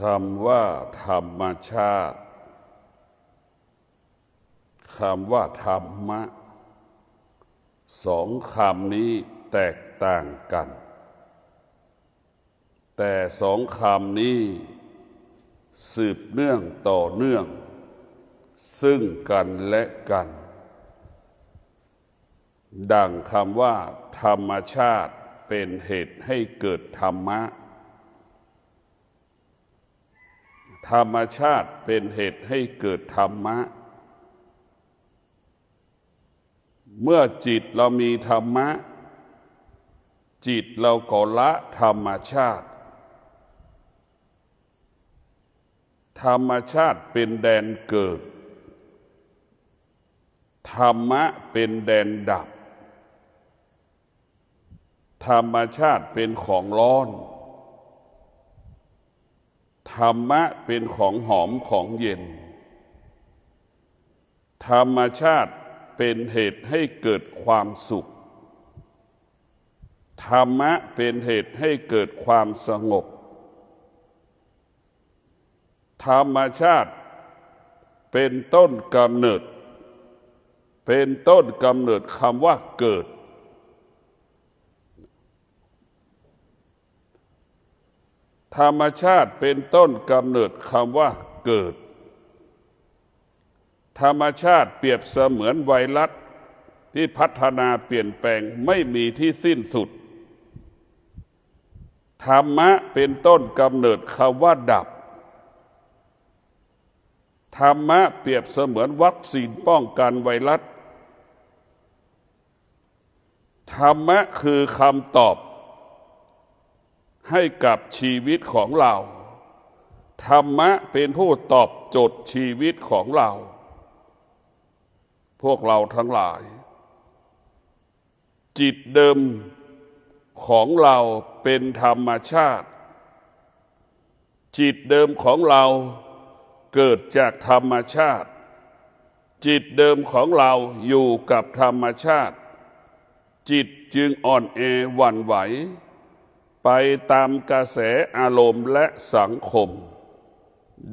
คำว่าธรรมชาติคำว่าธรรมะสองคำนี้แตกต่างกันแต่สองคำนี้สืบเนื่องต่อเนื่องซึ่งกันและกันดังคำว่าธรรมชาติเป็นเหตุให้เกิดธรรมะธรรมชาติเป็นเหตุให้เกิดธรรมะเมื่อจิตเรามีธรรมะจิตเราก็ละธรรมชาติธรรมชาติเป็นแดนเกิดธรรมะเป็นแดนดับธรรมชาติเป็นของร้อนธรรมะเป็นของหอมของเย็นธรรมชาติเป็นเหตุให้เกิดความสุขธรรมะเป็นเหตุให้เกิดความสงบธรรมชาติเป็นต้นกำเนิดคำว่าเกิดธรรมชาติเป็นต้นกำเนิดคำว่าเกิดธรรมชาติเปรียบเสมือนไวรัสที่พัฒนาเปลี่ยนแปลงไม่มีที่สิ้นสุดธรรมะเป็นต้นกำเนิดคำว่าดับธรรมะเปรียบเสมือนวัคซีนป้องกันไวรัสธรรมะคือคำตอบให้กับชีวิตของเราธรรมะเป็นผู้ตอบโจทย์ชีวิตของเราพวกเราทั้งหลายจิตเดิมของเราเป็นธรรมชาติจิตเดิมของเราเกิดจากธรรมชาติจิตเดิมของเราอยู่กับธรรมชาติจิตจึงอ่อนแอหวั่นไหวไปตามกระแสอารมณ์และสังคม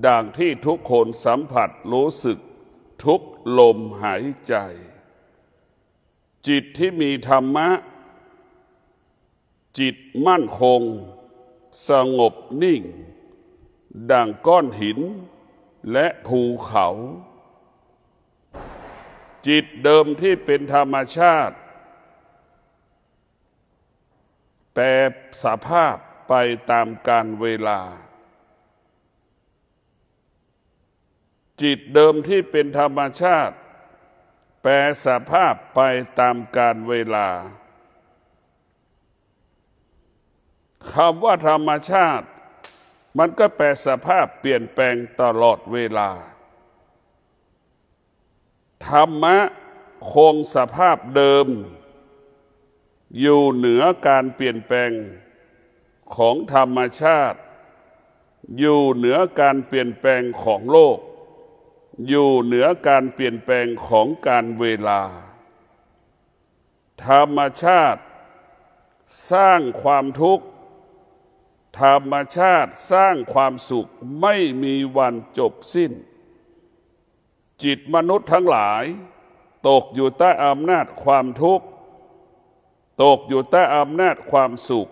ดังที่ทุกคนสัมผัสรู้สึกทุกลมหายใจจิตที่มีธรรมะจิตมั่นคงสงบนิ่งดังก้อนหินและภูเขาจิตเดิมที่เป็นธรรมชาติแปรสภาพไปตามกาลเวลาจิตเดิมที่เป็นธรรมชาติแปรสภาพไปตามกาลเวลาคำว่าธรรมชาติมันก็แปรสภาพเปลี่ยนแปลงตลอดเวลาธรรมะคงสภาพเดิมอยู่เหนือการเปลี่ยนแปลงของธรรมชาติอยู่เหนือการเปลี่ยนแปลงของโลกอยู่เหนือการเปลี่ยนแปลงของการเวลาธรรมชาติสร้างความทุกข์ธรรมชาติสร้างความสุขไม่มีวันจบสิ้นจิตมนุษย์ทั้งหลายตกอยู่ใต้อำนาจความทุกข์ตกอยู่ใต้อำนาจความสุข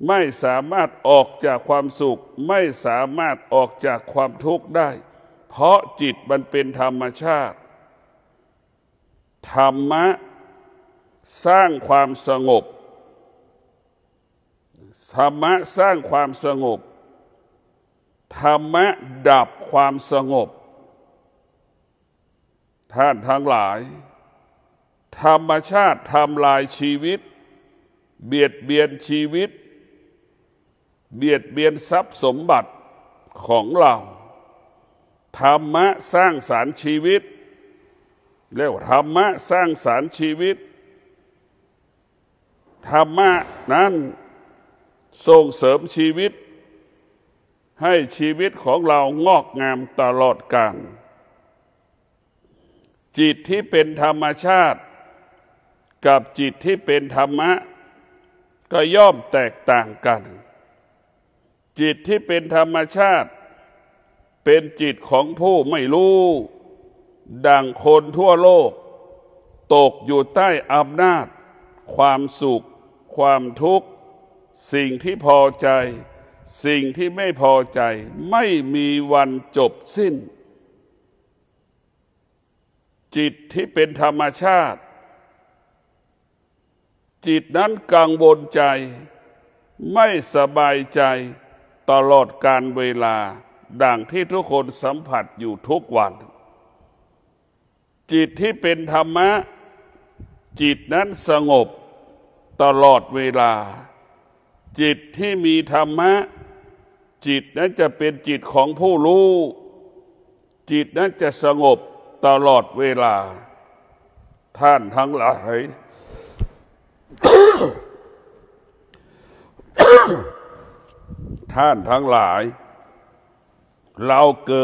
ไม่สามารถออกจากความสุขไม่สามารถออกจากความทุกข์ได้เพราะจิตมันเป็นธรรมชาติธรรมะสร้างความสงบธรรมะสร้างความสงบธรรมะดับความสงบท่านทั้งหลายธรรมชาติทำลายชีวิตเบียดเบียนชีวิตเบียดเบียนทรัพย์สมบัติของเราธรรมะสร้างสรรค์ชีวิตเรียกว่าธรรมะสร้างสรรค์ชีวิตธรรมะนั้นส่งเสริมชีวิตให้ชีวิตของเรางอกงามตลอดกาลจิตที่เป็นธรรมชาติกับจิตที่เป็นธรรมะก็ย่อมแตกต่างกัน จิตที่เป็นธรรมชาติเป็นจิตของผู้ไม่รู้ดังคนทั่วโลกตกอยู่ใต้อำนาจความสุขความทุกข์สิ่งที่พอใจสิ่งที่ไม่พอใจไม่มีวันจบสิ้นจิตที่เป็นธรรมชาติจิตนั้นกังวลใจไม่สบายใจตลอดกาลเวลาดังที่ทุกคนสัมผัสอยู่ทุกวันจิตที่เป็นธรรมะจิตนั้นสงบตลอดเวลาจิตที่มีธรรมะจิตนั้นจะเป็นจิตของผู้รู้จิตนั้นจะสงบตลอดเวลาท่านทั้งหลาย ท่านทั้งหลายเราเกิ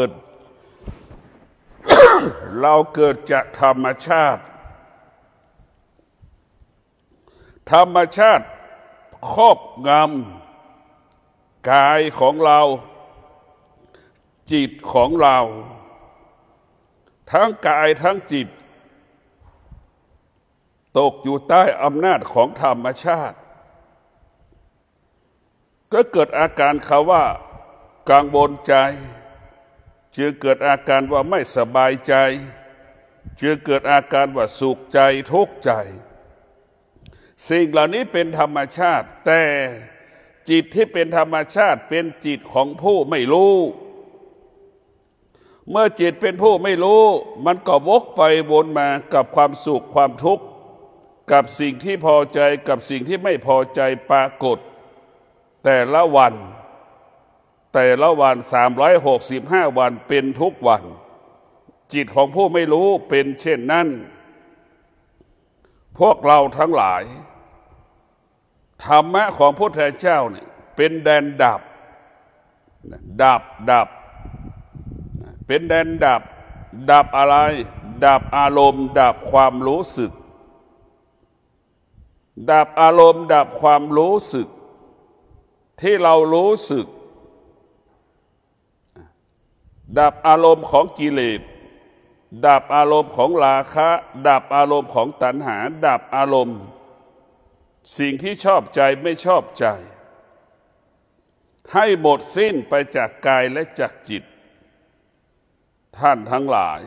ด จากธรรมชาติธรรมชาติครอบงำกายของเราจิตของเราทั้งกายทั้งจิตตกอยู่ใต้อำนาจของธรรมชาติก็เกิดอาการเขาว่ากังวลใจจึงเกิดอาการว่าไม่สบายใจจึงเกิดอาการว่าสุขใจทุกข์ใจสิ่งเหล่านี้เป็นธรรมชาติแต่จิตที่เป็นธรรมชาติเป็นจิตของผู้ไม่รู้เมื่อจิตเป็นผู้ไม่รู้มันก็วกไปวนมากับความสุขความทุกข์กับสิ่งที่พอใจกับสิ่งที่ไม่พอใจปรากฏแต่ละวัน365วันเป็นทุกวันจิตของผู้ไม่รู้เป็นเช่นนั้นพวกเราทั้งหลายธรรมะของพระพุทธเจ้าเนี่ยเป็นแดนดับเป็นแดนดับอะไรดับอารมณ์ดับความรู้สึกดับอารมณ์ดับความรู้สึกที่เรารู้สึกดับอารมณ์ของกิเลสดับอารมณ์ของราคะดับอารมณ์ของตัณหาดับอารมณ์สิ่งที่ชอบใจไม่ชอบใจให้หมดสิ้นไปจากกายและจากจิตท่านทั้งหลาย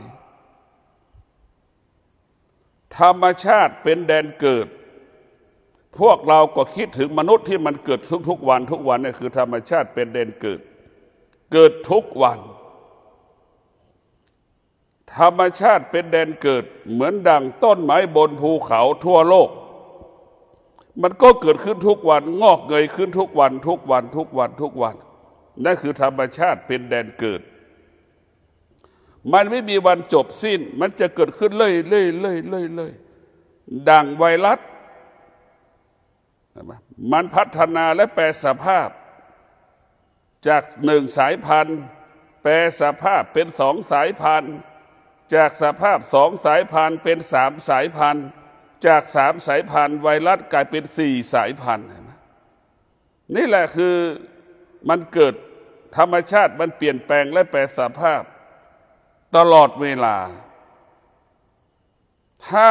ธรรมชาติเป็นแดนเกิดพวกเราก็คิดถึงมนุษย์ที่มันเกิดทุกวันเนี่ยคือธรรมชาติเป็นแดนเกิดทุกวันธรรมชาติเป็นแดนเกิดเหมือนดังต้นไม้บนภูเขาทั่วโลกมันก็เกิดขึ้นทุกวันงอกเงยขึ้นทุกวันนั่นคือธรรมชาติเป็นแดนเกิดมันไม่มีวันจบสิ้นมันจะเกิดขึ้นเรื่อยดังไวรัสมันพัฒนาและแปรสภาพจาก1สายพันธุ์แปรสภาพเป็น2สายพันธุ์จากสภาพ2สายพันธุ์เป็น3สายพันธุ์จาก3สายพันธุ์ไวรัสกลายเป็น4สายพันธุ์นี่แหละคือมันเกิดธรรมชาติมันเปลี่ยนแปลงและแปรสภาพตลอดเวลาถ้า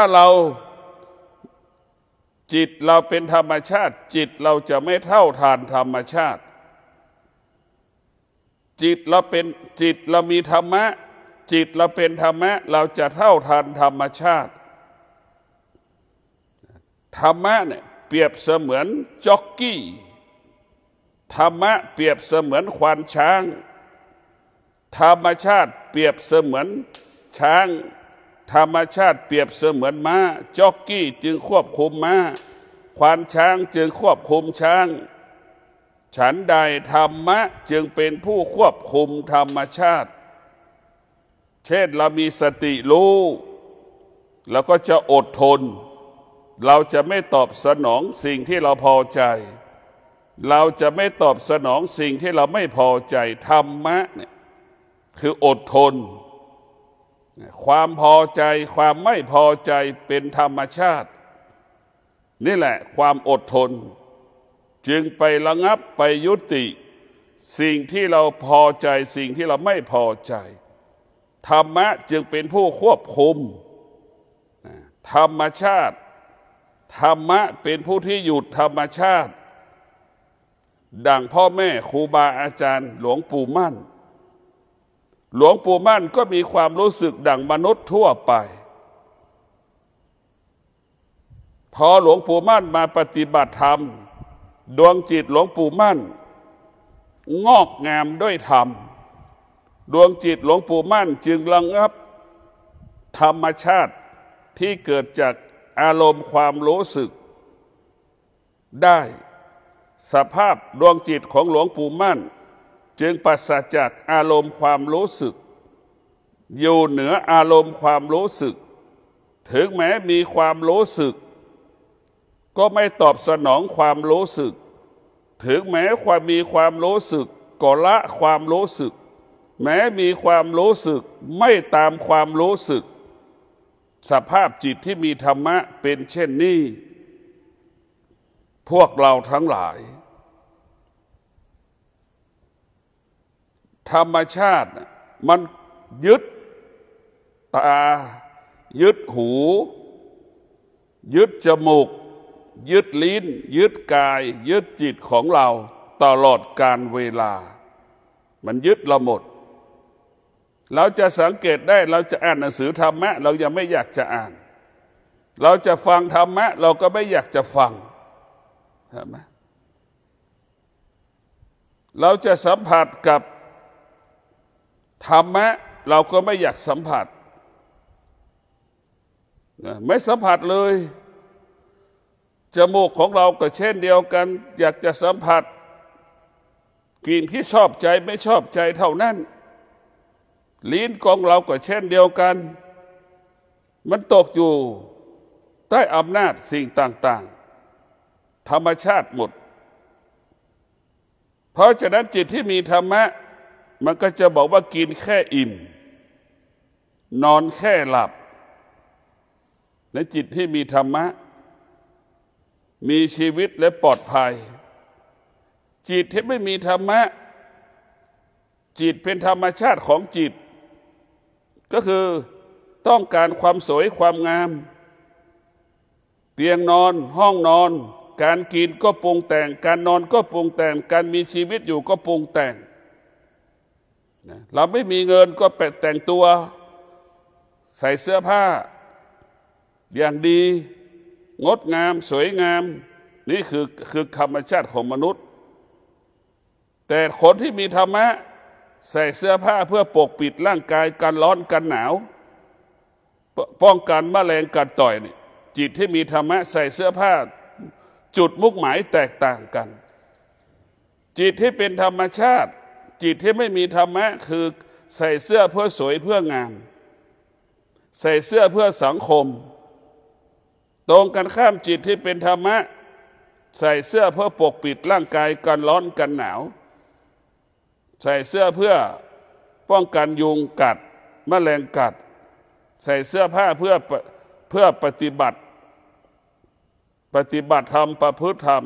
จิตเราเป็นธรรมชาติจิตเราจะไม่เท่าทานธรรมชาติจิตเรามีธรรมะจิตเราเป็นธรรมะเราจะเท่าทานธรรมชาติธรรมะเนี่ยเปรียบเสมือนจ็อกกี้ธรรมะเปรียบเสมือนควานช้างธรรมชาติเปรียบเสมือนช้างธรรมชาติเปรียบเสมือนม้าจ็อกกี้จึงควบคุมม้าควานช้างจึงควบคุมช้างฉันใดธรรมะจึงเป็นผู้ควบคุมธรรมชาติเช่นเรามีสติรู้เราก็จะอดทนเราจะไม่ตอบสนองสิ่งที่เราพอใจเราจะไม่ตอบสนองสิ่งที่เราไม่พอใจธรรมะเนี่ยคืออดทนความพอใจความไม่พอใจเป็นธรรมชาตินี่แหละความอดทนจึงไประงับไปยุติ สิ่งที่เราพอใจสิ่งที่เราไม่พอใจธรรมะจึงเป็นผู้ควบคุมธรรมชาติธรรมะเป็นผู้ที่หยุดธรรมชาติดังพ่อแม่ครูบาอาจารย์หลวงปู่มั่นหลวงปู่มั่นก็มีความรู้สึกดังมนุษย์ทั่วไปพอหลวงปู่มั่นมาปฏิบัติธรรมดวงจิตหลวงปู่มั่นงอกงามด้วยธรรมดวงจิตหลวงปู่มั่นจึงระงับธรรมชาติที่เกิดจากอารมณ์ความรู้สึกได้สภาพดวงจิตของหลวงปู่มั่นจึงปราศจากอารมณ์ความรู้สึกอยู่เหนืออารมณ์ความรู้สึกถึงแม้มีความรู้สึกก็ไม่ตอบสนองความรู้สึกถึงแม้มีความรู้สึกก็ละความรู้สึกแม้มีความรู้สึกไม่ตามความรู้สึกสภาพจิตที่มีธรรมะเป็นเช่นนี้พวกเราทั้งหลายธรรมชาติมันยึดตายึดหูยึดจมูกยึดลิ้นยึดกายยึดจิตของเราตลอดกาลเวลามันยึดเราหมดเราจะสังเกตได้เราจะอ่านหนังสือธรรมะเรายังไม่อยากจะอ่านเราจะฟังธรรมะเราก็ไม่อยากจะฟังเห็นไหมเราจะสัมผัสกับธรรมะเราก็ไม่อยากสัมผัสไม่สัมผัสเลยจมูกของเราก็เช่นเดียวกันอยากจะสัมผัสกลิ่นที่ชอบใจไม่ชอบใจเท่านั้นลิ้นของเราก็เช่นเดียวกันมันตกอยู่ใต้อำนาจสิ่งต่างๆธรรมชาติหมดเพราะฉะนั้นจิตที่มีธรรมะมันก็จะบอกว่ากินแค่อิ่มนอนแค่หลับในจิตที่มีธรรมะมีชีวิตและปลอดภัยจิตที่ไม่มีธรรมะจิตเป็นธรรมชาติของจิตก็คือต้องการความสวยความงามเตียงนอนห้องนอนการกินก็ปรุงแต่งการนอนก็ปรุงแต่งการมีชีวิตอยู่ก็ปรุงแต่งเราไม่มีเงินก็ไปแต่งตัวใส่เสื้อผ้าอย่างดีงดงามสวยงามนี่คือธรรมชาติของมนุษย์แต่คนที่มีธรรมะใส่เสื้อผ้าเพื่อปกปิดร่างกายกันร้อนกันหนาวป้องกันแมลงกัดต่อยนี่จิตที่มีธรรมะใส่เสื้อผ้าจุดมุ่งหมายแตกต่างกันจิตที่เป็นธรรมชาติจิตที่ไม่มีธรรมะคือใส่เสื้อเพื่อสวยเพื่องามใส่เสื้อเพื่อสังคมตรงกันข้ามจิตที่เป็นธรรมะใส่เสื้อเพื่อปกปิดร่างกายกันร้อนกันหนาวใส่เสื้อเพื่อป้องกันยุงกัดแมลงกัดใส่เสื้อผ้าเพื่อปฏิบัติธรรมประพฤติธรรม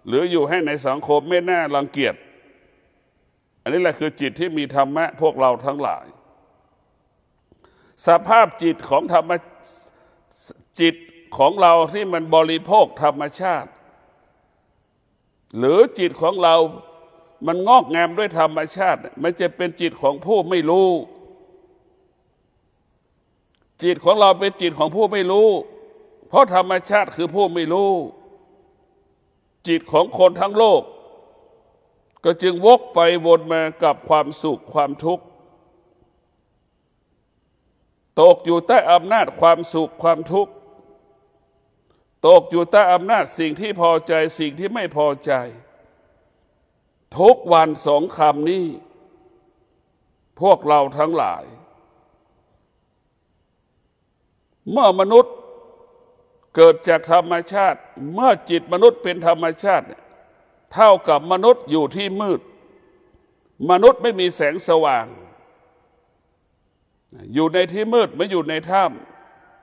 หรืออยู่ให้ในสังคมไม่น่ารังเกียจอันนี้แหละคือจิตที่มีธรรมะพวกเราทั้งหลายสภาพจิตของจิตของเราที่มันบริโภคธรรมชาติหรือจิตของเรามันงอกงามด้วยธรรมชาติมันจะเป็นจิตของผู้ไม่รู้จิตของเราเป็นจิตของผู้ไม่รู้เพราะธรรมชาติคือผู้ไม่รู้จิตของคนทั้งโลกก็จึงวกไปวนมากับความสุขความทุกข์ตกอยู่ใต้อำนาจความสุขความทุกข์ตกอยู่ใต้อำนาจสิ่งที่พอใจสิ่งที่ไม่พอใจทุกวันสองคำนี้พวกเราทั้งหลายเมื่อมนุษย์เกิดจากธรรมชาติเมื่อจิตมนุษย์เป็นธรรมชาติเท่ากับมนุษย์อยู่ที่มืดมนุษย์ไม่มีแสงสว่างอยู่ในที่มืดไม่อยู่ในถ้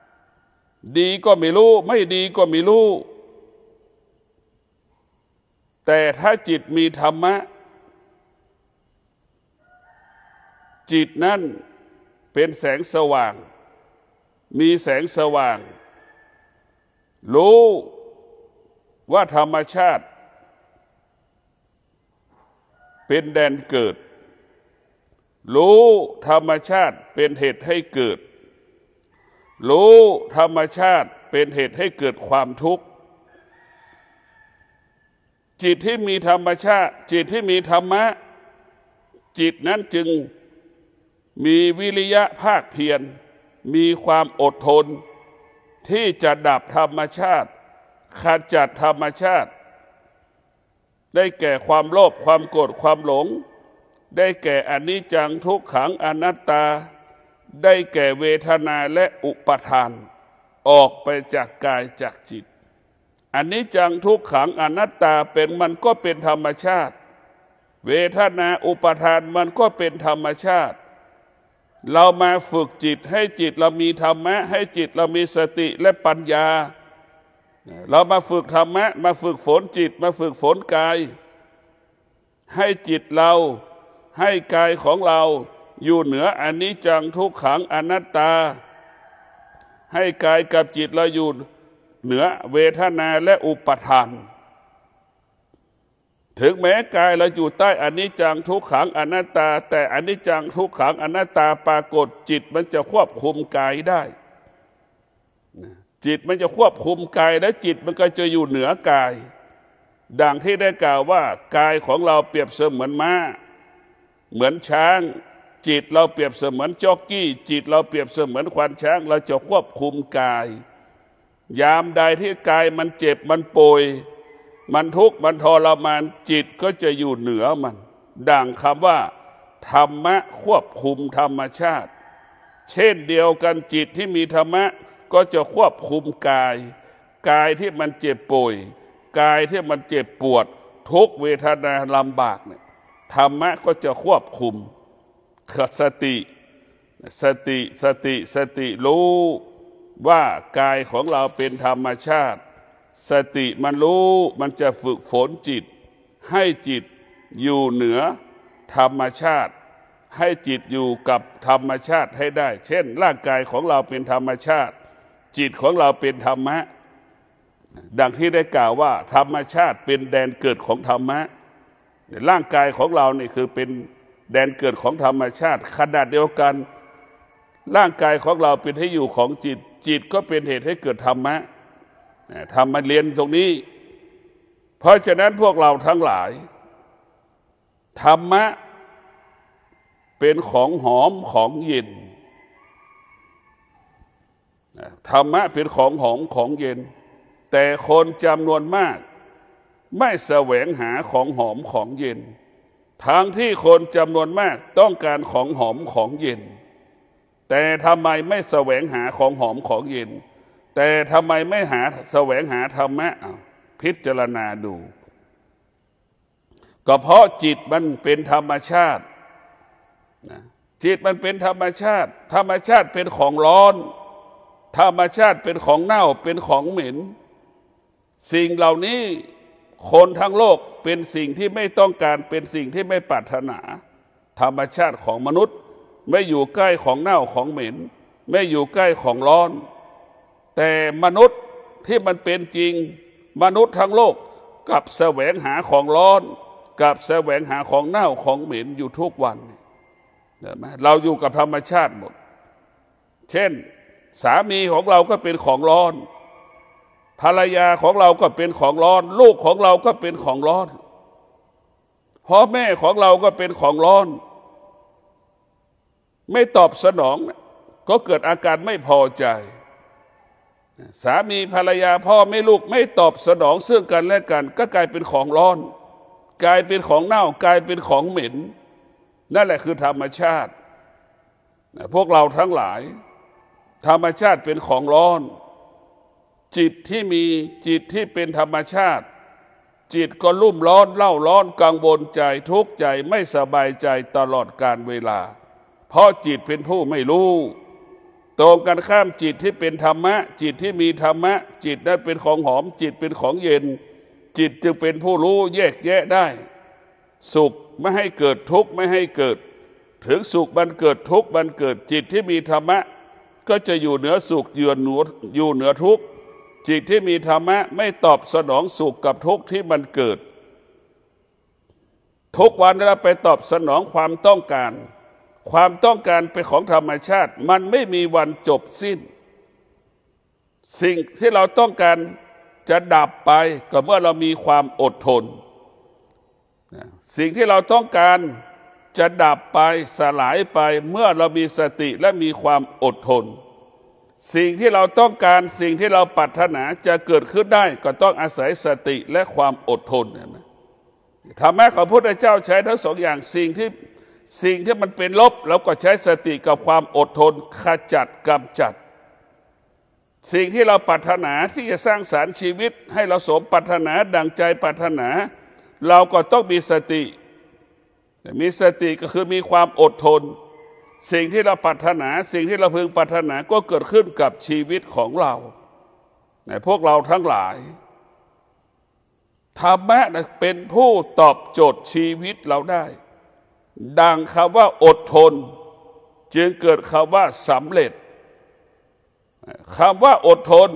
ำดีก็ไม่รู้ไม่ดีก็ไม่รู้แต่ถ้าจิตมีธรรมะ จิตนั้นเป็นแสงสว่างมีแสงสว่างรู้ว่าธรรมชาติเป็นแดนเกิดรู้ธรรมชาติเป็นเหตุให้เกิดรู้ธรรมชาติเป็นเหตุให้เกิดความทุกข์จิตที่มีธรรมชาติจิตที่มีธรรมะจิตนั้นจึงมีวิริยะภาคเพียรมีความอดทนที่จะดับธรรมชาติขจัดธรรมชาติได้แก่ความโลภความโกรธความหลงได้แก่อนิจจังทุกขังอนัตตาได้แก่เวทนาและอุปาทานออกไปจากกายจากจิตอนิจจังทุกขังอนัตตาเป็นมันก็เป็นธรรมชาติเวทนาอุปาทานมันก็เป็นธรรมชาติเรามาฝึกจิตให้จิตเรามีธรรมะให้จิตเรามีสติและปัญญาเรามาฝึกธรรมะมาฝึกฝนจิตมาฝึกฝนกายให้จิตเราให้กายของเราอยู่เหนืออนิจจังทุกขังอนัตตาให้กายกับจิตเราอยู่เหนือเวทนาและอุปาทานถึงแม้กายเราอยู่ใต้อนิจจังทุกขังอนัตตาแต่อนิจจังทุกขังอนัตตาปรากฏจิตมันจะควบคุมกายได้จิตมันจะควบคุมกายและจิตมันก็จะอยู่เหนือกายดังที่ได้กล่าวว่ากายของเราเปรียบเสมือนม้าเหมือนช้างจิตเราเปรียบเสมือนจ็อกกี้จิตเราเปรียบเสมือนควานช้างเราจะควบคุมกายยามใดที่กายมันเจ็บมันป่วยมันทุกข์มันทรมานจิตก็จะอยู่เหนือมันดังคำว่าธรรมะควบคุมธรรมชาติเช่นเดียวกันจิตที่มีธรรมะก็จะควบคุมกายกายที่มันเจ็บป่วยกายที่มันเจ็บปวดทุกเวทนาลำบากเนี่ยธรรมะก็จะควบคุมสติสติรู้ว่ากายของเราเป็นธรรมชาติสติมันรู้มันจะฝึกฝนจิตให้จิตอยู่เหนือธรรมชาติให้จิตอยู่กับธรรมชาติให้ได้เช่นร่างกายของเราเป็นธรรมชาติจิตของเราเป็นธรรมะดังที่ได้กล่าวว่าธรรมชาติเป็นแดนเกิดของธรรมะร่างกายของเรานี่คือเป็นแดนเกิดของธรรมชาติขนาดเดียวกันร่างกายของเราเป็นที่อยู่ของจิตจิตก็เป็นเหตุให้เกิดธรรมะทำมาเรียนตรงนี้เพราะฉะนั้นพวกเราทั้งหลายธรรมะเป็นของหอมของเย็นธรรมะเป็นของหอมของเย็นแต่คนจำนวนมากไม่แสวงหาของหอมของเย็นทางที่คนจำนวนมากต้องการของหอมของเย็นแต่ทำไมไม่แสวงหาของหอมของเย็นแต่ทำไมไม่แสวงหาธรรมะพิจารณาดูก็เพราะจิตมันเป็นธรรมชาติจิตมันเป็นธรรมชาติธรรมชาติเป็นของร้อนธรรมชาติเป็นของเน่าเป็นของเหม็นสิ่งเหล่านี้คนทั้งโลกเป็นสิ่งที่ไม่ต้องการเป็นสิ่งที่ไม่ปรารถนาธรรมชาติของมนุษย์ไม่อยู่ใกล้ของเน่าของเหม็นไม่อยู่ใกล้ของร้อนแต่มนุษย์ที่มันเป็นจริงมนุษย์ทั้งโลกกลับแสวงหาของร้อนกลับแสวงหาของเน่าของเหม็นอยู่ทุกวันเห็นไหมเราอยู่กับธรรมชาติหมดเช่นสามีของเราก็เป็นของร้อนภรรยาของเราก็เป็นของร้อนลูกของเราก็เป็นของร้อนพ่อแม่ของเราก็เป็นของร้อนไม่ตอบสนองก็เกิดอาการไม่พอใจสามีภรรยาพ่อแม่ลูกไม่ตอบสนองซึ่งกันและกันก็กลายเป็นของร้อนกลายเป็นของเน่ากลายเป็นของเหม็นนั่นแหละคือธรรมชาติพวกเราทั้งหลายธรรมชาติเป็นของร้อนจิตที่มีจิตที่เป็นธรรมชาติจิตก็ลุ่มร้อนเล่าร้อนกังวลใจทุกข์ใจไม่สบายใจตลอดกาลเวลาเพราะจิตเป็นผู้ไม่รู้ตรงกันข้ามจิตที่เป็นธรรมะจิตที่มีธรรมะจิตนั้นเป็นของหอมจิตเป็นของเย็นจิตจึงเป็นผู้รู้แยกแยะได้สุขไม่ให้เกิดทุกข์ไม่ให้เกิด ถึงสุขมันเกิดทุกข์มันเกิดจิตที่มีธรรมะก็จะอยู่เหนือสุขอยู่เหนือทุกข์จิตที่มีธรรมะไม่ตอบสนองสุขกับทุกข์ที่มันเกิดทุกวันเราไปตอบสนองความต้องการเป็นของธรรมชาติมันไม่มีวันจบสิ้นสิ่งที่เราต้องการจะดับไปก็เมื่อเรามีความอดทนสิ่งที่เราต้องการจะดับไปสลายไปเมื่อเรามีสติและมีความอดทนสิ่งที่เราต้องการสิ่งที่เราปรารถนาจะเกิดขึ้นได้ก็ต้องอาศัยสติและความอดทนธรรมะของพระพุทธเจ้าใช้ทั้งสองอย่างสิ่งที่มันเป็นลบเราก็ใช้สติกับความอดทนขจัดกำจัดสิ่งที่เราปรารถนาที่จะสร้างสรรค์ชีวิตให้เราสมปรารถนาดังใจปรารถนาเราก็ต้องมีสติก็คือมีความอดทนสิ่งที่เราปรารถนาสิ่งที่เราพึงปรารถนาก็เกิดขึ้นกับชีวิตของเราพวกเราทั้งหลายธรรมะเป็นผู้ตอบโจทย์ชีวิตเราได้ดังคำว่าอดทนจึงเกิดคำว่าสำเร็จคำว่าอดทน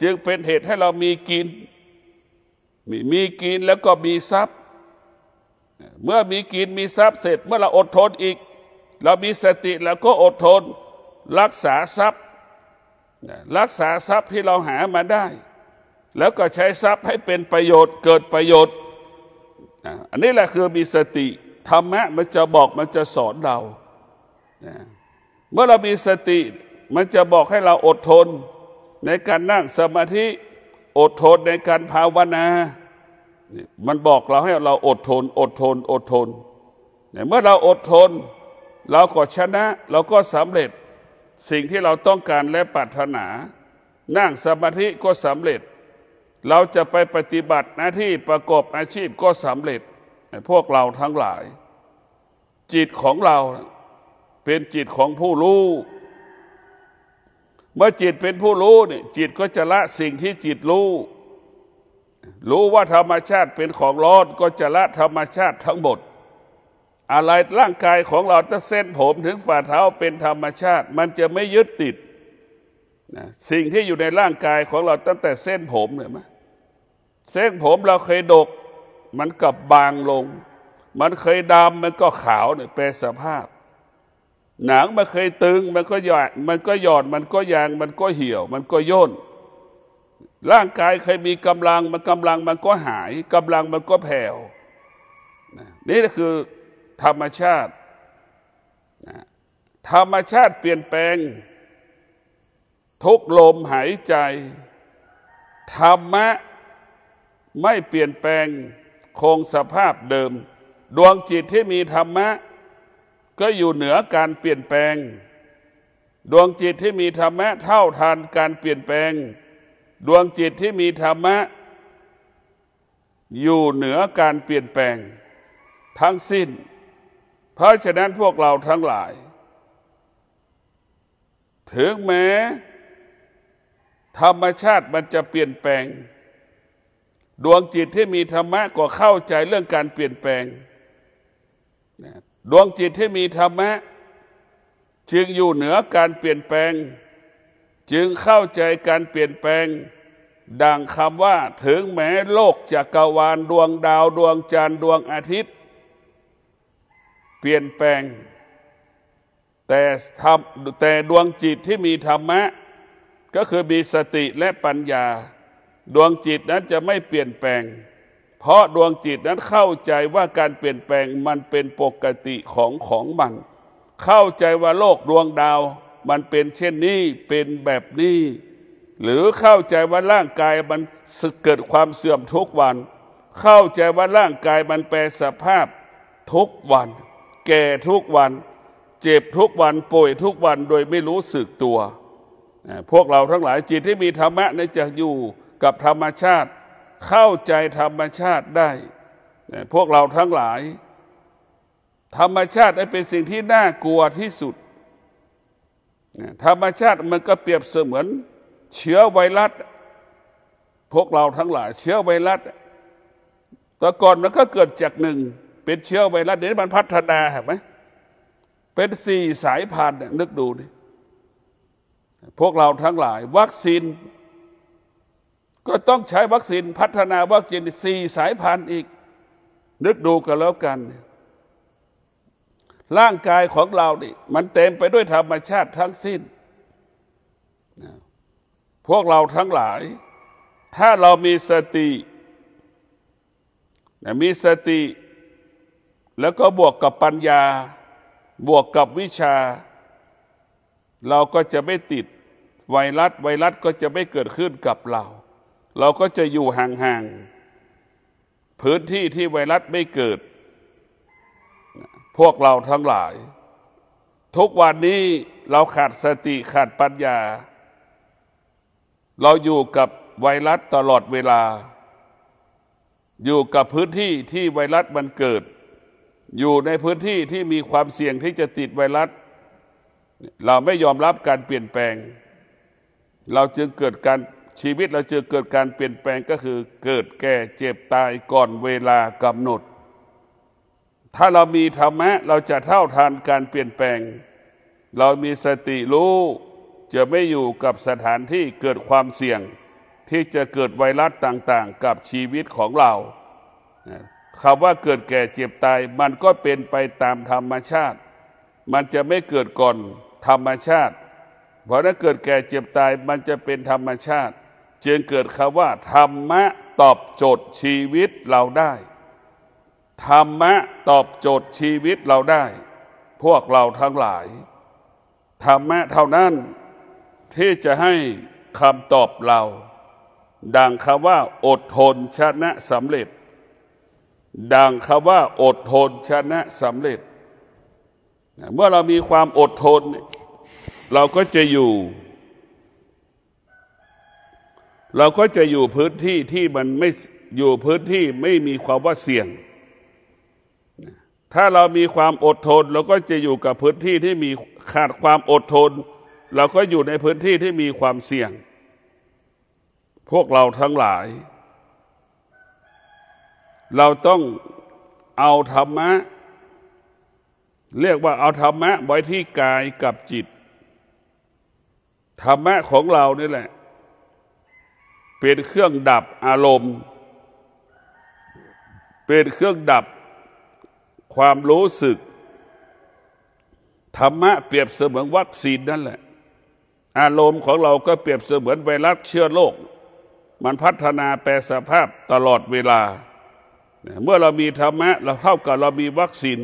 จึงเป็นเหตุให้เรามีกินแล้วก็มีทรัพย์เมื่อมีกินมีทรัพย์เสร็จเมื่อเราอดทนอีกเรามีสติแล้วก็อดทนรักษาทรัพย์ที่เราหามาได้แล้วก็ใช้ทรัพย์ให้เป็นประโยชน์เกิดประโยชน์อันนี้แหละคือมีสติธรรมะมันจะบอกมันจะสอนเราเมื่อเรามีสติมันจะบอกให้เราอดทนในการนั่งสมาธิอดทนในการภาวนามันบอกเราให้เราอดทนเมื่อเราอดทนเราก็ชนะเราก็สำเร็จสิ่งที่เราต้องการและปรารถนานั่งสมาธิก็สำเร็จเราจะไปปฏิบัติหน้าที่ประกอบอาชีพก็สำเร็จพวกเราทั้งหลายจิตของเราเป็นจิตของผู้รู้เมื่อจิตเป็นผู้รู้เนี่ยจิตก็จะละสิ่งที่จิตรู้ว่าธรรมชาติเป็นของร้อนก็จะละธรรมชาติทั้งหมดอะไรร่างกายของเราถ้าเส้นผมถึงฝ่าเท้าเป็นธรรมชาติมันจะไม่ยึดติดสิ่งที่อยู่ในร่างกายของเราตั้งแต่เส้นผมเห็นไหมเส้นผมเราเคยดกมันกับบางลงมันเคยดำมันก็ขาวเนี่ยแปรสภาพหนังมันเคยตึงมันก็หย่อนมันก็ยางมันก็เหี่ยวมันก็ย่นร่างกายเคยมีกำลังมันก็หายกำลังมันก็แผ่วนี่คือธรรมชาติเปลี่ยนแปลงทุกลมหายใจธรรมะไม่เปลี่ยนแปลงคงสภาพเดิมดวงจิตที่มีธรรมะก็อยู่เหนือการเปลี่ยนแปลงดวงจิตที่มีธรรมะเท่าทันการเปลี่ยนแปลงดวงจิตที่มีธรรมะอยู่เหนือการเปลี่ยนแปลงทั้งสิ้นเพราะฉะนั้นพวกเราทั้งหลายถึงแม้ธรรมชาติมันจะเปลี่ยนแปลงดวงจิตที่มีธรรมะก็เข้าใจเรื่องการเปลี่ยนแปลงดวงจิตที่มีธรรมะจึงอยู่เหนือการเปลี่ยนแปลงจึงเข้าใจการเปลี่ยนแปลงดังคำว่าถึงแม้โลกจักรวาลดวงดาวดวงจันทร์ดวงอาทิตย์เปลี่ยนแปลงแต่ดวงจิตที่มีธรรมะก็คือมีสติและปัญญาดวงจิตนั้นจะไม่เปลี่ยนแปลงเพราะดวงจิตนั้นเข้าใจว่าการเปลี่ยนแปลงมันเป็นปกติของมันเข้าใจว่าโลกดวงดาวมันเป็นเช่นนี้เป็นแบบนี้หรือเข้าใจว่าร่างกายมันเกิดความเสื่อมทุกวันเข้าใจว่าร่างกายมันแปรสภาพทุกวันแก่ทุกวันเจ็บทุกวันป่วยทุกวันโดยไม่รู้สึกตัวพวกเราทั้งหลายจิตที่มีธรรมะนั้นจะอยู่กับธรรมชาติเข้าใจธรรมชาติได้พวกเราทั้งหลายธรรมชาติเป็นสิ่งที่น่ากลัวที่สุดธรรมชาติมันก็เปรียบเสมือนเชื้อไวรัสพวกเราทั้งหลายเชื้อไวรัสแต่ก่อนมันก็เกิดจากหนึ่งเป็นเชื้อไวรัสเดี๋ยวนี้มันพัฒนาเห็นไหม เป็น4 สายพันธุ์นึกดูดิพวกเราทั้งหลายวัคซีนก็ต้องใช้วัคซีนพัฒนาวัคซีน4 สายพันธุ์อีกนึกดูกันแล้วกันร่างกายของเรานี่มันเต็มไปด้วยธรรมชาติทั้งสิ้นพวกเราทั้งหลายถ้าเรามีสติแล้วก็บวกกับปัญญาบวกกับวิชาเราก็จะไม่ติดไวรัสก็จะไม่เกิดขึ้นกับเราก็จะอยู่ห่างๆพื้นที่ที่ไวรัสไม่เกิดพวกเราทั้งหลายทุกวันนี้เราขาดสติขาดปัญญาเราอยู่กับไวรัสตลอดเวลาอยู่กับพื้นที่ที่ไวรัสมันเกิดอยู่ในพื้นที่ที่มีความเสี่ยงที่จะติดไวรัสเราไม่ยอมรับการเปลี่ยนแปลงเราจึงเกิดการชีวิตเราจึงเกิดการเปลี่ยนแปลงก็คือเกิดแก่เจ็บตายก่อนเวลากำหนดถ้าเรามีธรรมะเราจะเท่าทันการเปลี่ยนแปลงเรามีสติรู้จะไม่อยู่กับสถานที่เกิดความเสี่ยงที่จะเกิดไวรัสต่างๆกับชีวิตของเราคำว่าเกิดแก่เจ็บตายมันก็เป็นไปตามธรรมชาติมันจะไม่เกิดก่อนธรรมชาติเพราะถ้าเกิดแก่เจ็บตายมันจะเป็นธรรมชาติจึงเกิดคำว่าธรรมะตอบโจทย์ชีวิตเราได้ธรรมะตอบโจทย์ชีวิตเราได้พวกเราทั้งหลายธรรมะเท่านั้นที่จะให้คำตอบเราดังคำว่าอดทนชนะสำเร็จดังคำว่าอดทนชนะสำเร็จเมื่อเรามีความอดทนเราก็จะอยู่พื้นที่ที่มันไม่อยู่พื้นที่ไม่มีความว่าเสี่ยงถ้าเรามีความอดทนเราก็จะอยู่กับพื้นที่ที่มีขาดความอดทนเราก็อยู่ในพื้นที่ที่มีความเสี่ยงพวกเราทั้งหลายเราต้องเอาธรรมะเรียกว่าเอาธรรมะไว้ที่กายกับจิตธรรมะของเรานี่แหละเป็นเครื่องดับอารมณ์เป็นเครื่องดับความรู้สึกธรรมะเปรียบเสมือนวัคซีนนั่นแหละอารมณ์ของเราก็เปรียบเสมือนไวรัสเชื้อโรคมันพัฒนาแปรสภาพตลอดเวลาเมื่อเรามีธรรมะเราเท่ากับเรามีวัคซีน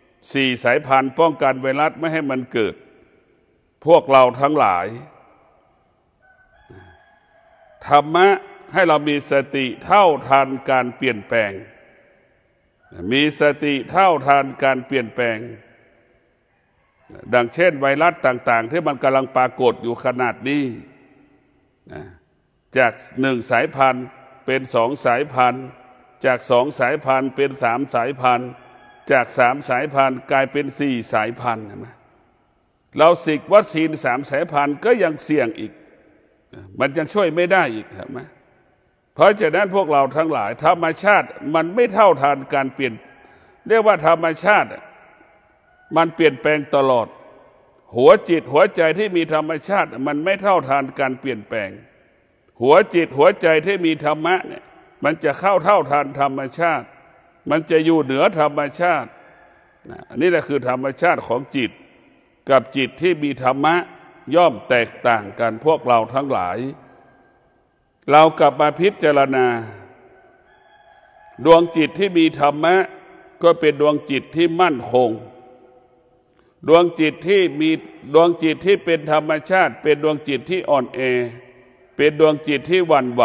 4 สายพันธุ์ป้องกันไวรัสไม่ให้มันเกิดพวกเราทั้งหลายธรรมะให้เรามีสติเท่าทันการเปลี่ยนแปลงมีสติเท่าทันการเปลี่ยนแปลงดังเช่นไวรัสต่างๆที่มันกำลังปรากฏอยู่ขนาดนี้จาก1 สายพันธุ์เป็น2 สายพันธุ์จาก2 สายพันธุ์เป็น3 สายพันธุ์จาก3 สายพันธุ์กลายเป็น4 สายพันธุ์เราฉีดวัคซีน3 สายพันธุ์ก็ยังเสี่ยงอีกมันยังช่วยไม่ได้อีกใช่ไหมเพราะฉะนั้นพวกเราทั้งหลายธรรมชาติมันไม่เท่าทันการเปลี่ยนเรียกว่าธรรมชาติมันเปลี่ยนแปลงตลอดหัวจิตหัวใจที่มีธรรมชาติมันไม่เท่าทันการเปลี่ยนแปลงหัวจิตหัวใจที่มีธรรมะเนี่ยมันจะเท่าทันธรรมชาติมันจะอยู่เหนือธรรมชาติอันนี้แหละคือธรรมชาติของจิตกับจิตที่มีธรรมะย่อมแตกต่างกันพวกเราทั้งหลายเรากลับมาพิจารณาดวงจิตที่มีธรรมะก็เป็นดวงจิตที่มั่นคงดวงจิตที่เป็นธรรมชาติเป็นดวงจิตที่อ่อนแอเป็นดวงจิตที่หวั่นไหว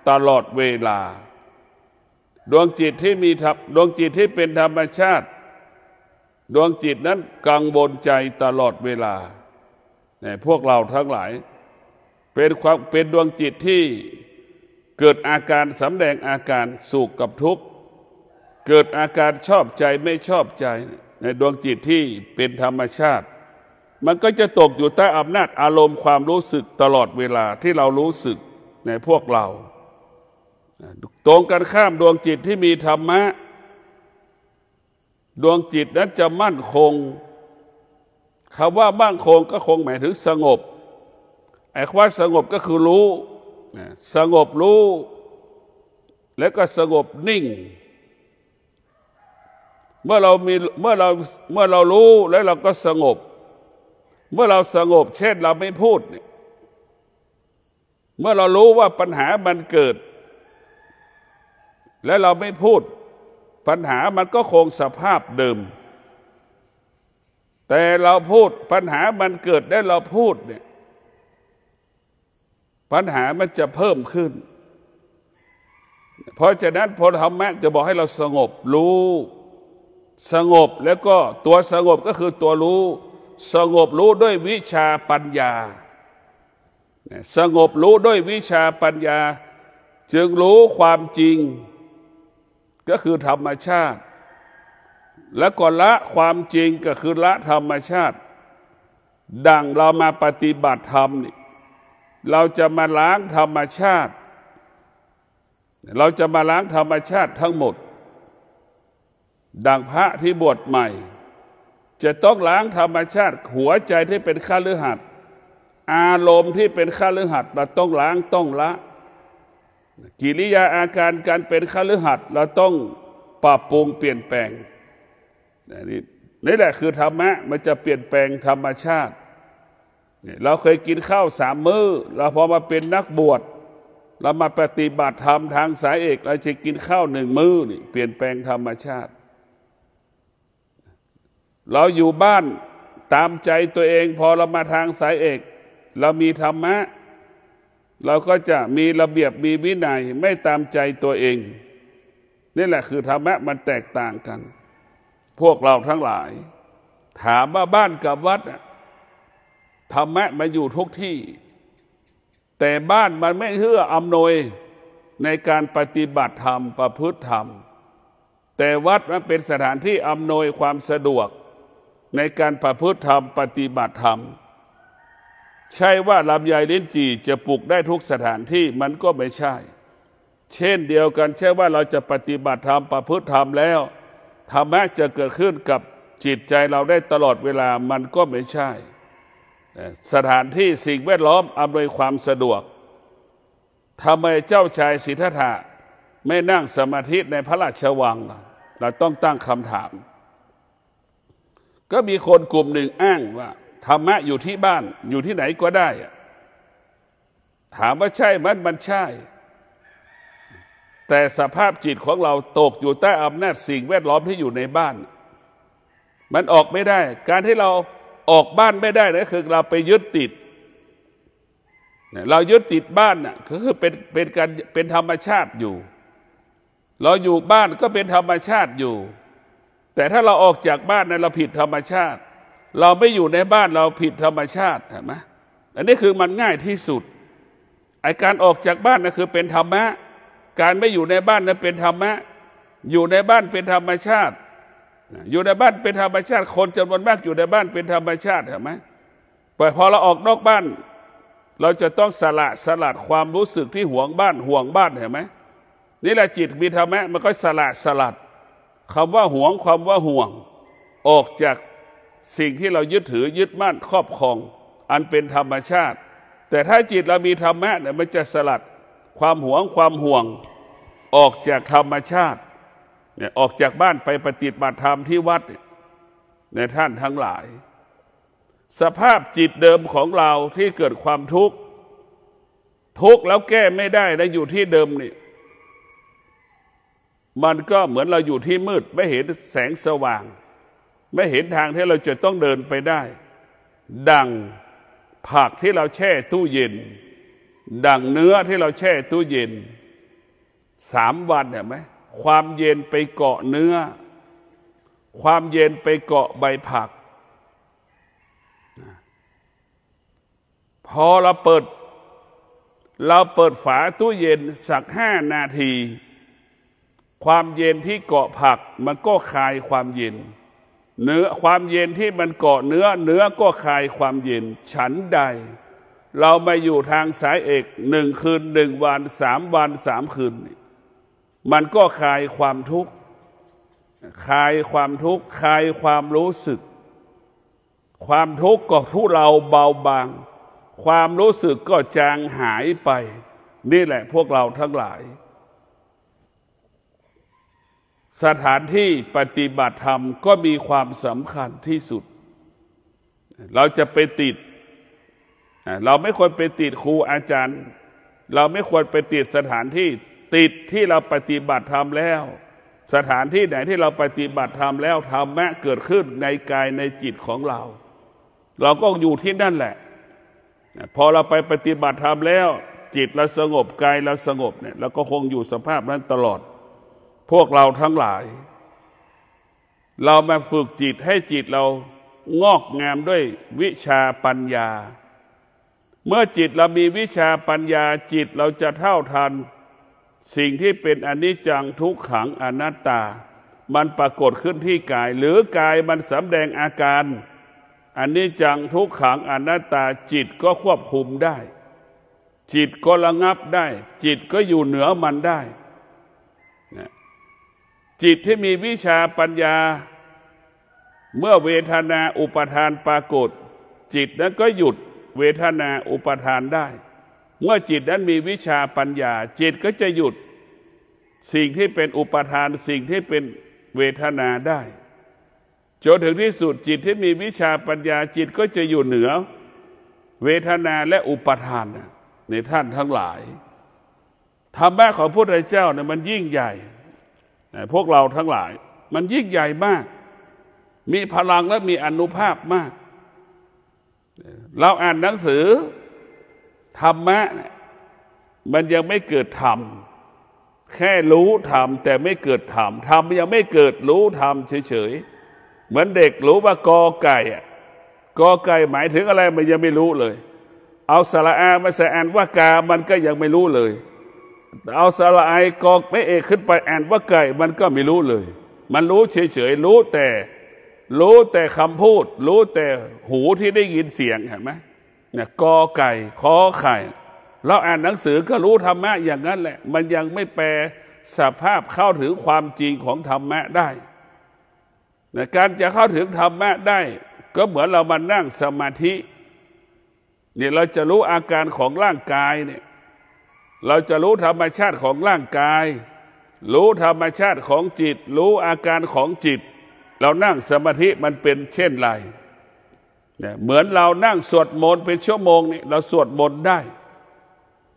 ตลอดเวลาดวงจิตที่เป็นธรรมชาติดวงจิตนั้นกังวลใจตลอดเวลาพวกเราทั้งหลายเป็นดวงจิตที่เกิดอาการสำแดงอาการสุขกับทุกข์เกิดอาการชอบใจไม่ชอบใจในดวงจิตที่เป็นธรรมชาติมันก็จะตกอยู่ใต้อำนาจอารมณ์ความรู้สึกตลอดเวลาที่เรารู้สึกในพวกเราตรงกันข้ามดวงจิตที่มีธรรมะดวงจิตนั้นจะมั่นคง คำว่ามั่นคงก็คงหมายถึงสงบไอ้คำว่าสงบก็คือรู้สงบรู้แล้วก็สงบนิ่งเมื่อเรารู้แล้วเราก็สงบเมื่อเราสงบเช่นเราไม่พูดเนี่ยเมื่อเรารู้ว่าปัญหามันเกิดและเราไม่พูดปัญหามันก็คงสภาพเดิมแต่เราพูดปัญหามันเกิดและเราพูดเนี่ยปัญหามันจะเพิ่มขึ้นเพราะฉะนั้นพระธรรมะจะบอกให้เราสงบรู้สงบแล้วก็ตัวสงบก็คือตัวรู้สงบรู้ด้วยวิชาปัญญาสงบรู้ด้วยวิชาปัญญาจึงรู้ความจริงก็คือธรรมชาติแล้วก็ละความจริงก็คือละธรรมชาติดังเรามาปฏิบัติธรรมนี่เราจะมาล้างธรรมชาติเราจะมาล้างธรรมชาติทั้งหมดดังพระที่บวชใหม่จะต้องล้างธรรมชาติหัวใจที่เป็นฆฤหัสถ์อารมณ์ที่เป็นฆฤหัสถ์เราต้องล้างต้องละกิริยาอาการการเป็นฆฤหัสถ์เราต้องปรับปรุงเปลี่ยนแปลงนี่แหละคือธรรมะมันจะเปลี่ยนแปลงธรรมชาติเราเคยกินข้าว3 มื้อเราพอมาเป็นนักบวชเรามาปฏิบัติธรรมทางสายเอกเราจะกินข้าว1 มื้อนี่เปลี่ยนแปลงธรรมชาติเราอยู่บ้านตามใจตัวเองพอเรามาทางสายเอกเรามีธรรมะเราก็จะมีระเบียบมีวินัยไม่ตามใจตัวเองนี่แหละคือธรรมะมันแตกต่างกันพวกเราทั้งหลายถามว่าบ้านกับวัดธรรมะมาอยู่ทุกที่แต่บ้านมันไม่เอื้ออำนวยในการปฏิบัติธรรมประพฤติธรรมแต่วัดมันเป็นสถานที่อำนวยความสะดวกในการประพฤติธรรมปฏิบัติธรรมใช่ว่าลำไยลิ้นจี่จะปลูกได้ทุกสถานที่มันก็ไม่ใช่เช่นเดียวกันใช่ว่าเราจะปฏิบัติธรรมประพฤติธรรมแล้วธรรมะจะเกิดขึ้นกับจิตใจเราได้ตลอดเวลามันก็ไม่ใช่สถานที่สิ่งแวดล้อมอำนวยความสะดวกทำไมเจ้าชายสิทธัตถะไม่นั่งสมาธิในพระราชวังเราต้องตั้งคำถามก็มีคนกลุ่มหนึ่งอ้างว่าธรรมะอยู่ที่บ้านอยู่ที่ไหนก็ได้ถามว่าใช่มันใช่แต่สภาพจิตของเราตกอยู่ใต้อำนาจสิ่งแวดล้อมที่อยู่ในบ้านมันออกไม่ได้การที่เราออกบ้านไม่ได้นะคือเราไปยึดติดเรายึดติดบ้านน่ะก็คือเป็นธรรมชาติอยู่เราอยู่บ้านก็เป็นธรรมชาติอยู่แต่ถ้าเราออกจากบ้านนั้นเราผิดธรรมชาติเราไม่อยู่ในบ้านเราผิดธรรมชาติเห็นไหมอันนี้คือมันง่ายที่สุดไอ้การออกจากบ้านนั่นคือเป็นธรรมะการไม่อยู่ในบ้านนั้นเป็นธรรมะอยู่ในบ้านเป็นธรรมชาติอยู่ในบ้านเป็นธรรมชาติคนจำนวนมากอยู่ในบ้านเป็นธรรมชาติเห็นไหมแต่พอเราออกนอกบ้านเราจะต้องสลัดความรู้สึกที่ห่วงบ้านเห็นไหมนี่แหละจิตมีธรรมะมันก็สลัดคำว่าห่วงความว่าห่วงออกจากสิ่งที่เรายึดถือยึดมั่นครอบครองอันเป็นธรรมชาติแต่ถ้าจิตเรามีธรรมะเนี่ยมันจะสลัดความห่วงออกจากธรรมชาติเนี่ยออกจากบ้านไปปฏิบัติธรรมที่วัดในท่านทั้งหลายสภาพจิตเดิมของเราที่เกิดความทุกข์แล้วแก้ไม่ได้แล้วอยู่ที่เดิมนี่มันก็เหมือนเราอยู่ที่มืดไม่เห็นแสงสว่างไม่เห็นทางที่เราจะต้องเดินไปได้ดังผักที่เราแช่ตู้เย็นดังเนื้อที่เราแช่ตู้เย็น3 วันเห็นไหมความเย็นไปเกาะเนื้อความเย็นไปเกาะใบผักพอเราเปิดฝาตู้เย็นสัก5 นาทีความเย็นที่เกาะผักมันก็คลายความเย็นเนื้อความเย็นที่มันเกาะเนื้อก็คลายความเย็นฉันใดเรามาอยู่ทางสายเอก1 คืน 1 วัน3 วัน 3 คืนมันก็คลายความทุกข์คลายความรู้สึก ความทุกข์ก็ทุเลาเบาบางความรู้สึกก็จางหายไปนี่แหละพวกเราทั้งหลายสถานที่ปฏิบัติธรรมก็มีความสำคัญที่สุดเราจะไปติดเราไม่ควรไปติดครูอาจารย์เราไม่ควรไปติดสถานที่ติดที่เราปฏิบัติธรรมแล้วสถานที่ไหนที่เราปฏิบัติธรรมแล้วธรรมะเกิดขึ้นในกายในจิตของเราเราก็อยู่ที่นั่นแหละพอเราไปปฏิบัติธรรมแล้วจิตเราสงบกายเราสงบเนี่ยเราก็คงอยู่สภาพนั้นตลอดพวกเราทั้งหลายเรามาฝึกจิตให้จิตเรางอกงามด้วยวิชาปัญญาเมื่อจิตเรามีวิชาปัญญาจิตเราจะเท่าทันสิ่งที่เป็นอนิจจังทุกขังอนัตตามันปรากฏขึ้นที่กายหรือกายมันสำแดงอาการอนิจจังทุกขังอนัตตาจิตก็ควบคุมได้จิตก็ระงับได้จิตก็อยู่เหนือมันได้จิตที่มีวิชาปัญญาเมื่อเวทนาอุปทานปรากฏจิตนั้นก็หยุดเวทนาอุปทานได้เมื่อจิตนั้นมีวิชาปัญญาจิตก็จะหยุดสิ่งที่เป็นอุปทานสิ่งที่เป็นเวทนาได้จนถึงที่สุดจิตที่มีวิชาปัญญาจิตก็จะอยู่เหนือเวทนาและอุปทานในท่านทั้งหลายธรรมะของพระพุทธเจ้าเนี่ยมันยิ่งใหญ่พวกเราทั้งหลายมันยิ่งใหญ่มากมีพลังและมีอานุภาพมากเราอ่านหนังสือธรรมะมันยังไม่เกิดธรรมแค่รู้ธรรมแต่ไม่เกิดธรรมธรรมยังไม่เกิดรู้ธรรมเฉยๆเหมือนเด็กรู้ว่ากอไก่กอไก่หมายถึงอะไรมันยังไม่รู้เลยเอาสระอามาใส่อ่านว่ากามันก็ยังไม่รู้เลยเอาสระไอกอไม่เอกขึ้นไปอ่านว่าไก่มันก็ไม่รู้เลยมันรู้เฉยๆรู้แต่คำพูดรู้แต่หูที่ได้ยินเสียงเห็นไหมเนี่ยกอไก่ขอไข่เราอ่านหนังสือก็รู้ธรรมะอย่างนั้นแหละมันยังไม่แปลสภาพเข้าถึงความจริงของธรรมะได้การจะเข้าถึงธรรมะได้ก็เหมือนเรามานั่งสมาธิเนี่ยเราจะรู้อาการของร่างกายเนี่ยเราจะรู้ธรรมชาติของร่างกายรู้ธรรมชาติของจิตรู้อาการของจิตเรานั่งสมาธิมันเป็นเช่นไรเนี่ยเหมือนเรานั่งสวดมนต์เป็นชั่วโมงนี่เราสวดมนต์ได้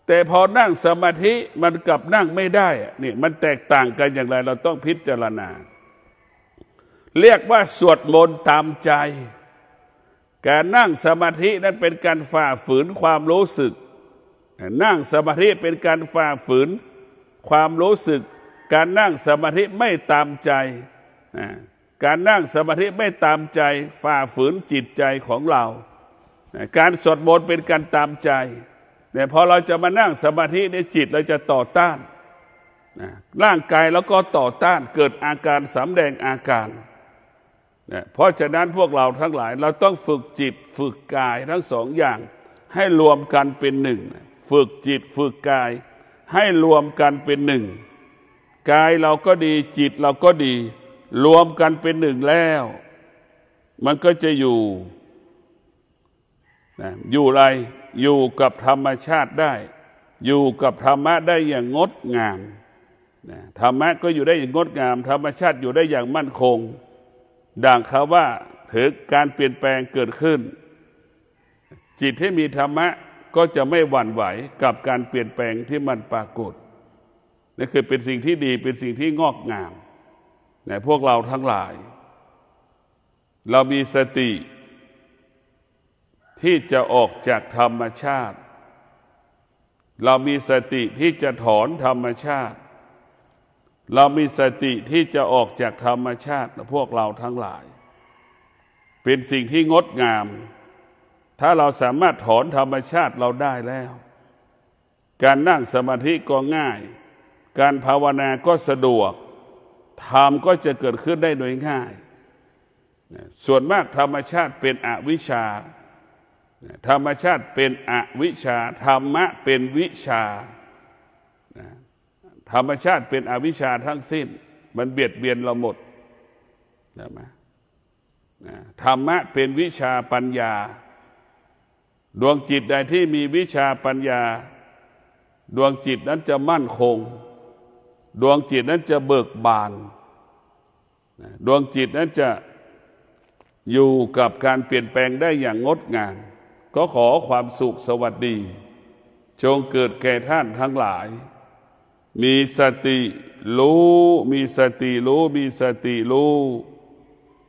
แต่พอนั่งสมาธิมันกลับนั่งไม่ได้นี่มันแตกต่างกันอย่างไรเราต้องพิจารณาเรียกว่าสวดมนต์ตามใจการนั่งสมาธินั้นเป็นการฝ่าฝืนความรู้สึกนั่งสมาธิเป็นการฝ่าฝืนความรู้สึกการนั่งสมาธิไม่ตามใจการนั่งสมาธิไม่ตามใจฝ่าฝืนจิตใจของเราการสวดมนต์เป็นการตามใจแต่พอเราจะมานั่งสมาธิในจิตเราจะต่อต้านร่างกายแล้วก็ต่อต้านเกิดอาการสำแดงอาการเพราะฉะนั้นพวกเราทั้งหลายเราต้องฝึกจิตฝึกกายทั้งสองอย่างให้รวมกันเป็นหนึ่งฝึกจิตฝึกกายให้รวมกันเป็นหนึ่งกายเราก็ดีจิตเราก็ดีรวมกันเป็นหนึ่งแล้วมันก็จะอยู่อะไรอยู่กับธรรมชาติได้อยู่กับธรรมะได้อย่างงดงามธรรมะก็อยู่ได้อย่างงดงามธรรมชาติอยู่ได้อย่างมั่นคงดังคำว่าถึงการเปลี่ยนแปลงเกิดขึ้นจิตที่มีธรรมะก็จะไม่หวั่นไหวกับการเปลี่ยนแปลงที่มันปรากฏนี่คือเป็นสิ่งที่ดีเป็นสิ่งที่งอกงามในพวกเราทั้งหลายเรามีสติที่จะออกจากธรรมชาติเรามีสติที่จะถอนธรรมชาติเรามีสติที่จะออกจากธรรมชาติพวกเราทั้งหลายเป็นสิ่งที่งดงามถ้าเราสามารถถอนธรรมชาติเราได้แล้วการนั่งสมาธิก็ง่ายการภาวนาก็สะดวกธรรมก็จะเกิดขึ้นได้โดยง่ายส่วนมากธรรมชาติเป็นอวิชชาธรรมชาติเป็นอวิชชาธรรมะเป็นวิชาธรรมชาติเป็นอวิชชาทั้งสิ้นมันเบียดเบียนเราหมดใช่ไหม ธรรมะเป็นวิชาปัญญาดวงจิตใดที่มีวิชาปัญญาดวงจิตนั้นจะมั่นคงดวงจิตนั้นจะเบิกบานดวงจิตนั้นจะอยู่กับการเปลี่ยนแปลงได้อย่างงดงามก็ขอความสุขสวัสดีจงเกิดแก่ท่านทั้งหลายมีสติรู้มีสติรู้มีสติรู้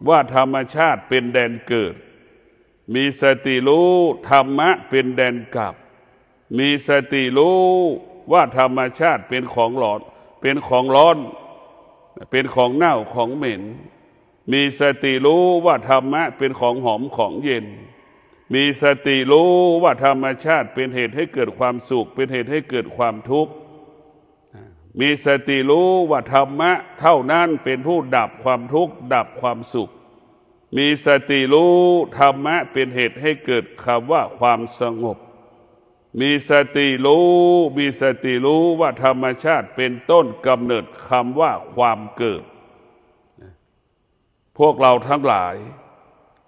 ว่าธรรมชาติเป็นแดนเกิดมีสติรู้ธรรมะเป็นแดนกลับมีสติรู้ว่าธรรมชาติเป็นของหลอนเป็นของร้อนเป็นของเน่าของเหม็นมีสติรู้ว่าธรรมะเป็นของหอมของเย็นมีสติรู้ว่าธรรมชาติเป็นเหตุให้เกิดความสุขเป็นเหตุให้เกิดความทุกข์มีสติรู้ว่าธรรมะเท่านั้นเป็นผู้ดับความทุกข์ดับความสุขมีสติรู้ธรรมะเป็นเหตุให้เกิดคำว่าความสงบมีสติรู้มีสติรู้ว่าธรรมชาติเป็นต้นกำเนิดคำว่าความเกิดพวกเราทั้งหลาย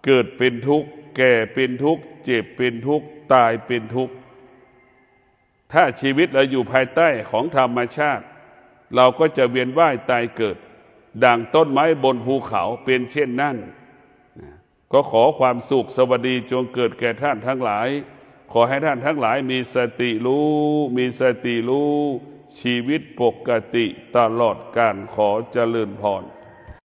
เกิดเป็นทุกข์แก่เป็นทุกข์เจ็บเป็นทุกข์ตายเป็นทุกข์ถ้าชีวิตเราอยู่ภายใต้ของธรรมชาติเราก็จะเวียนว่ายตายเกิดดังต้นไม้บนภูเขาเป็นเช่นนั้นก็ขอความสุขสวัสดีจงเกิดแก่ท่านทั้งหลายขอให้ท่านทั้งหลายมีสติรู้มีสติรู้ชีวิตปกติตลอดกาลขอเจริญพร